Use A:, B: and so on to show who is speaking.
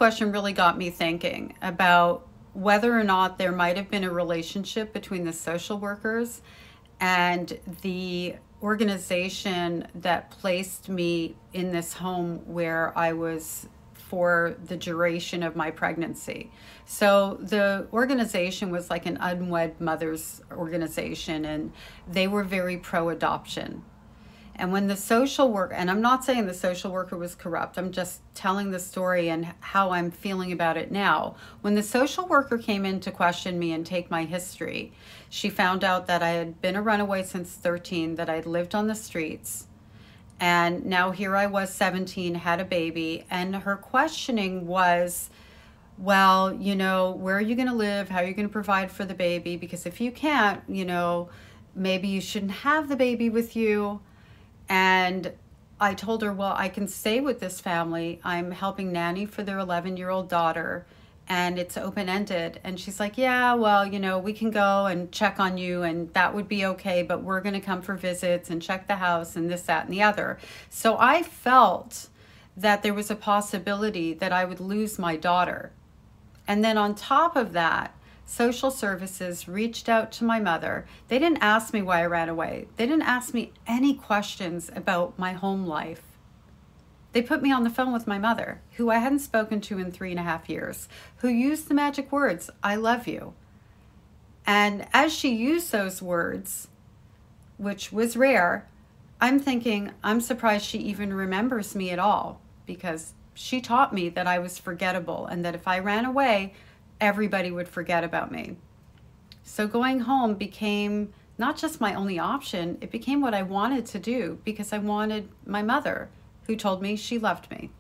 A: question really got me thinking about whether or not there might have been a relationship between the social workers and the organization that placed me in this home where I was for the duration of my pregnancy. So the organization was like an unwed mothers organization, and they were very pro-adoption. And when the social worker, and I'm not saying the social worker was corrupt, I'm just telling the story and how I'm feeling about it now. When the social worker came in to question me and take my history, she found out that I had been a runaway since 13, that I'd lived on the streets, and now here I was 17, had a baby, and her questioning was, well, you know, where are you going to live? How are you going to provide for the baby? Because if you can't, you know, maybe you shouldn't have the baby with you. And I told her, well, I can stay with this family. I'm helping nanny for their 11-year-old daughter, and it's open-ended. And she's like, yeah, well, you know, we can go and check on you, and that would be okay, but we're going to come for visits and check the house and this, that, and the other. So I felt that there was a possibility that I would lose my daughter. And then on top of that, social services reached out to my mother. They didn't ask me why I ran away. They didn't ask me any questions about my home life. They put me on the phone with my mother, who I hadn't spoken to in 3.5 years, who used the magic words, I love you. And as she used those words, which was rare, I'm thinking, I'm surprised she even remembers me at all, because she taught me that I was forgettable and that if I ran away, everybody would forget about me. So going home became not just my only option, it became what I wanted to do, because I wanted my mother, who told me she loved me.